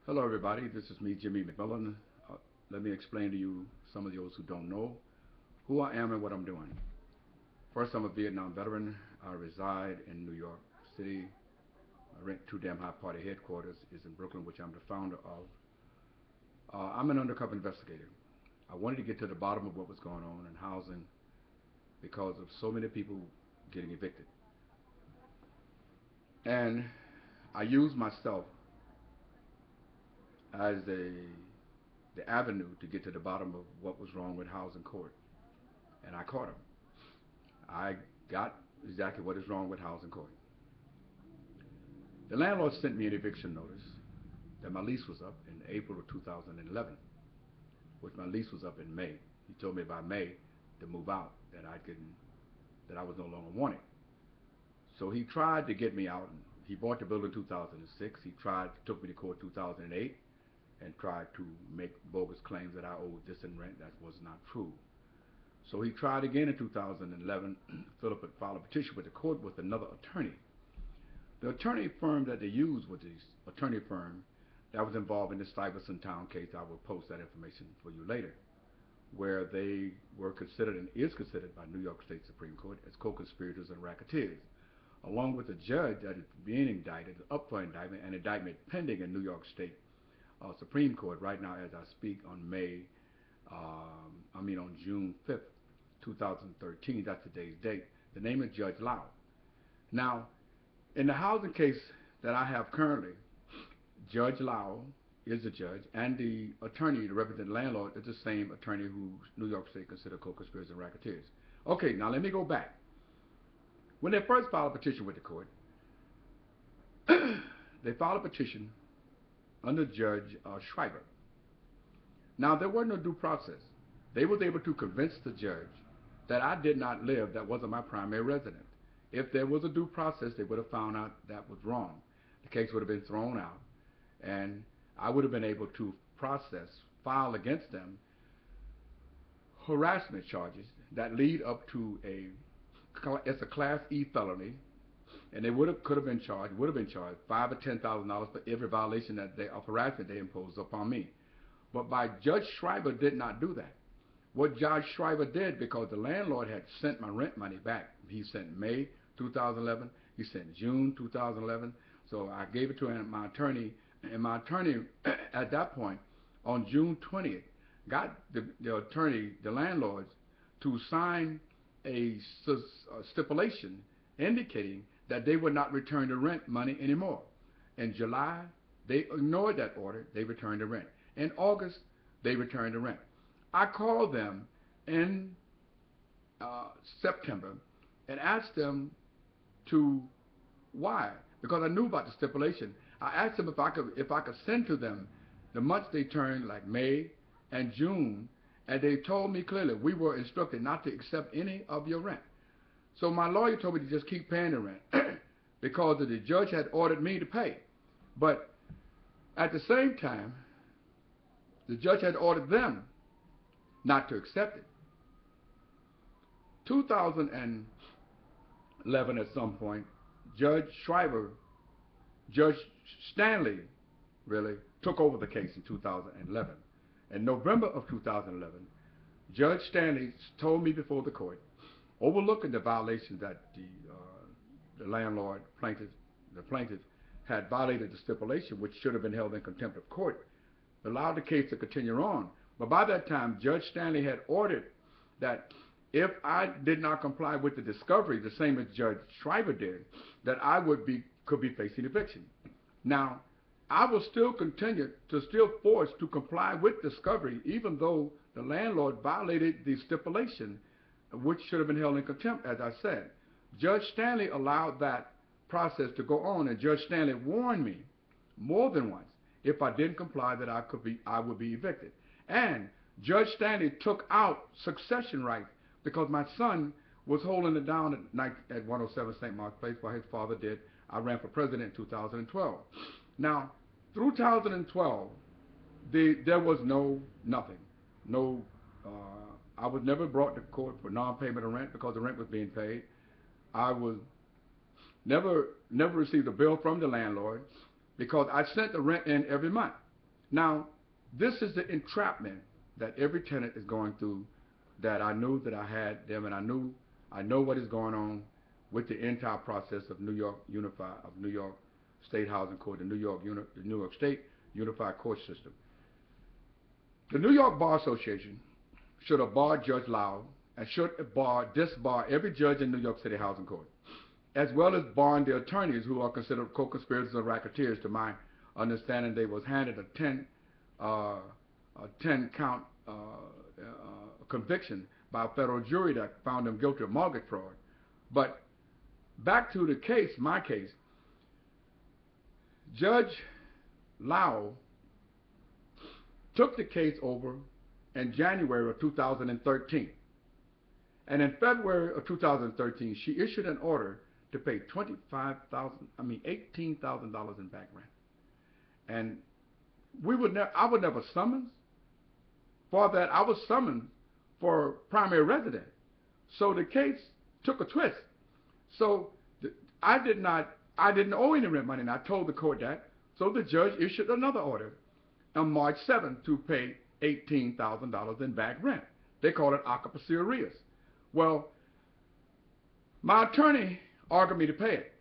Hello everybody, this is me, Jimmy McMillan. Let me explain to you, some of those who don't know, who I am and what I'm doing. First, I'm a Vietnam veteran. I reside in New York City. I rent Too Damn High Party headquarters is in Brooklyn, which I'm the founder of. I'm an undercover investigator. I wanted to get to the bottom of what was going on in housing because of so many people getting evicted. And I used myself as the avenue to get to the bottom of what was wrong with housing court. And I caught him. I got exactly what is wrong with housing court. The landlord sent me an eviction notice that my lease was up in April of 2011, which my lease was up in May. He told me by May to move out, that I was no longer wanted. So he tried to get me out. He bought the building in 2006. He took me to court in 2008 and tried to make bogus claims that I owed this in rent that was not true. So he tried again in 2011. Philip had filed a petition with the court with another attorney. The attorney firm that they used was the attorney firm that was involved in the Stuyvesant Town case. I will post that information for you later, where they were considered and is considered by New York State Supreme Court as co-conspirators and racketeers, along with the judge that is being indicted, up for indictment, and indictment pending in New York State Supreme Court right now as I speak on June 5th, 2013. That's today's date. The name is Judge Lau. Now, in the housing case that I have currently, Judge Lau is the judge, and the attorney to represent the landlord is the same attorney who New York State considered co-conspirators and racketeers. Okay, now let me go back. When they first filed a petition with the court, they filed a petition under Judge Schreiber. Now, there was no due process. They was able to convince the judge that I did not live, that wasn't my primary residence. If there was a due process, they would have found out that was wrong. The case would have been thrown out, and I would have been able to file against them harassment charges that lead up to it's a Class E felony, and they would have been charged $5,000 or $10,000 for every violation of harassment they imposed upon me. But Judge Schreiber did not do that. What Judge Schreiber did, because the landlord had sent my rent money back, he sent May 2011, he sent June 2011, so I gave it to my attorney, and my attorney at that point, on June 20th, got the landlords, to sign a stipulation indicating that they would not return the rent money anymore. In July, they ignored that order. They returned the rent. In August, they returned the rent. I called them in September and asked them why, because I knew about the stipulation. I asked them if I could send to them the months they turned, like May and June, and they told me clearly we were instructed not to accept any of your rent. So my lawyer told me to just keep paying the rent because the judge had ordered me to pay. But at the same time, the judge had ordered them not to accept it. 2011, at some point, Judge Stanley really took over the case in 2011. In November of 2011, Judge Stanley told me before the court, overlooking the violations that the landlord, the plaintiff had violated the stipulation, which should have been held in contempt of court, allowed the case to continue on. But by that time, Judge Stanley had ordered that if I did not comply with the discovery, the same as Judge Schreiber did, that I could be facing eviction. Now, I will still continue to force to comply with discovery, even though the landlord violated the stipulation, which should have been held in contempt, as I said. Judge Stanley allowed that process to go on, and Judge Stanley warned me more than once if I didn't comply that I would be evicted. And Judge Stanley took out succession rights because my son was holding it down at 107 St. Mark's Place while his father did. I ran for president in 2012. Now, through 2012, there was nothing. I was never brought to court for non-payment of rent because the rent was being paid. I was never received a bill from the landlord because I sent the rent in every month. Now, this is the entrapment that every tenant is going through, that I knew that I had them, and I know what is going on with the entire process of New York State Housing Code, the New York State Unified Court System. The New York Bar Association should have barred Judge Lau and should have disbar every judge in New York City Housing Code, as well as barring the attorneys who are considered co-conspirators and racketeers. To my understanding, they was handed a 10-count conviction by a federal jury that found them guilty of mortgage fraud. But back to the case, my case, Judge Lau took the case over in January of 2013. And in February of 2013, she issued an order to pay $18,000 in back rent. And I would never summons for that. I was summoned for primary residence. So the case took a twist. So I didn't owe any rent money, and I told the court that. So the judge issued another order on March 7th to pay $18,000 in back rent. They call it occupancy arrears. Well, my attorney argued me to pay it.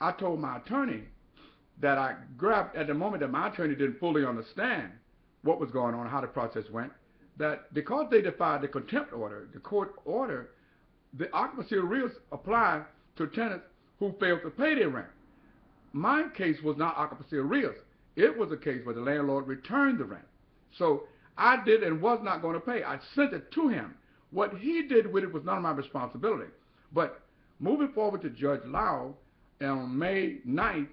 I told my attorney that I grabbed at the moment that my attorney didn't fully understand what was going on, how the process went, that because they defied the contempt order, the court order, the occupancy arrears apply to tenants who failed to pay their rent. My case was not occupancy arrears. It was a case where the landlord returned the rent. So I did and was not going to pay. I sent it to him. What he did with it was none of my responsibility. But moving forward to Judge Lau, on May 9th,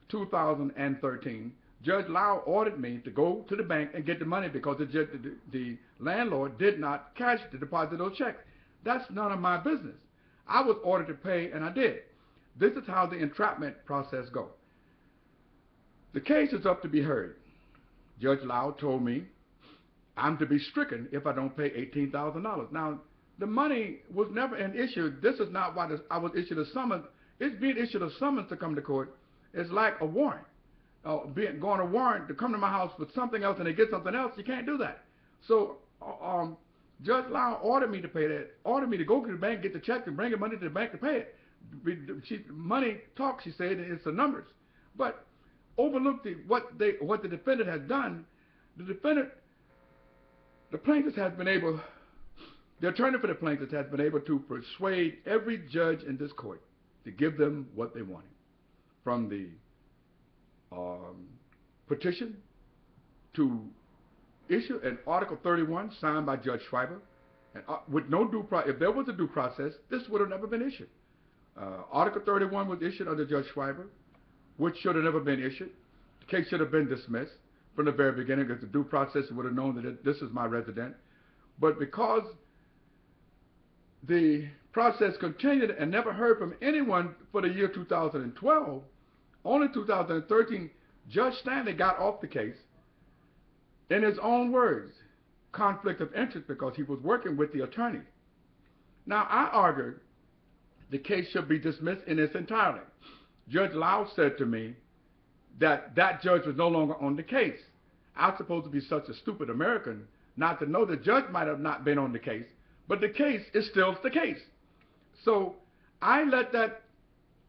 2013, Judge Lau ordered me to go to the bank and get the money because the landlord did not cash the deposit those checks. That's none of my business. I was ordered to pay, and I did. This is how the entrapment process goes. The case is up to be heard. Judge Lau told me I'm to be stricken if I don't pay $18,000. Now, the money was never an issue. This is not why I was issued a summons. It's being issued a summons to come to court. It's like a warrant. Going a warrant to come to my house with something else and they get something else, you can't do that. So Judge Lau ordered me to pay that, ordered me to go to the bank, get the check, and bring the money to the bank to pay it. Money talks, she said, and it's the numbers. But overlooked what the defendant has done. The plaintiff has been able, the attorney for the plaintiff has been able to persuade every judge in this court to give them what they wanted. From the petition to issue an Article 31 signed by Judge Schreiber, and with no due process. If there was a due process, this would have never been issued. Article 31 was issued under Judge Schreiber, which should have never been issued. The case should have been dismissed from the very beginning, because the due process would have known that this is my resident. But because the process continued and never heard from anyone for the year 2012, only 2013, Judge Stanley got off the case in his own words, conflict of interest, because he was working with the attorney. Now, I argued the case should be dismissed in its entirety. Judge Lau said to me that that judge was no longer on the case. I was supposed to be such a stupid American not to know the judge might have not been on the case, but the case is still the case. So I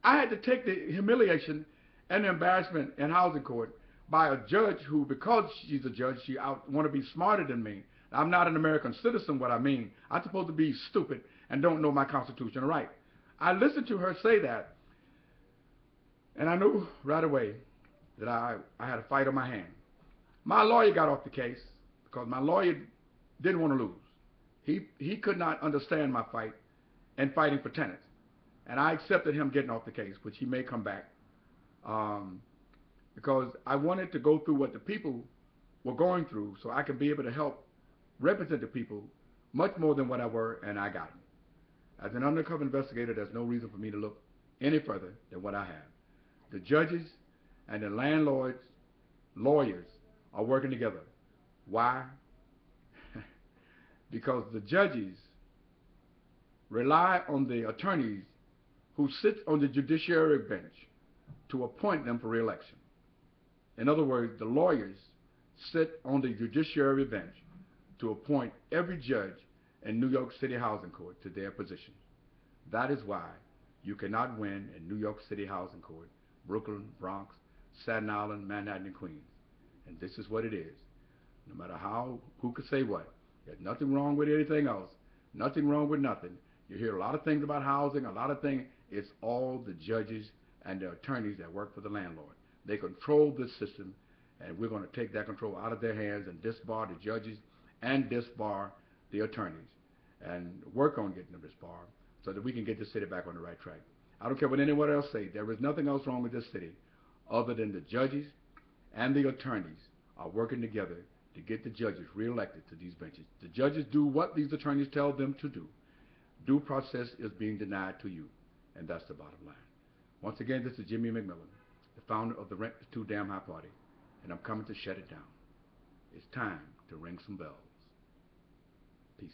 had to take the humiliation and the embarrassment in housing court by a judge who, because she's a judge, she want to be smarter than me. I'm not an American citizen, what I mean. I'm supposed to be stupid and don't know my constitutional right. I listened to her say that, and I knew right away that I had a fight on my hand. My lawyer got off the case because my lawyer didn't want to lose. He could not understand my fight and fighting for tenants. And I accepted him getting off the case, which he may come back, because I wanted to go through what the people were going through so I could be able to help represent the people much more than what I were, and I got it. As an undercover investigator, there's no reason for me to look any further than what I have. The judges and the landlords, lawyers, are working together. Why? Because the judges rely on the attorneys who sit on the judiciary bench to appoint them for re-election. In other words, the lawyers sit on the judiciary bench to appoint every judge in New York City Housing Court to their position. That is why you cannot win in New York City Housing Court, Brooklyn, Bronx, Staten Island, Manhattan, and Queens. And this is what it is. No matter who could say what. There's nothing wrong with anything else. Nothing wrong with nothing. You hear a lot of things about housing, a lot of things. It's all the judges and the attorneys that work for the landlord. They control this system, and we're going to take that control out of their hands and disbar the judges and disbar the attorneys and work on getting them disbarred so that we can get the city back on the right track. I don't care what anyone else say. There is nothing else wrong with this city other than the judges and the attorneys are working together to get the judges reelected to these benches. The judges do what these attorneys tell them to do. Due process is being denied to you, and that's the bottom line. Once again, this is Jimmy McMillan, the founder of the Rent Too Damn High Party, and I'm coming to shut it down. It's time to ring some bells. Peace.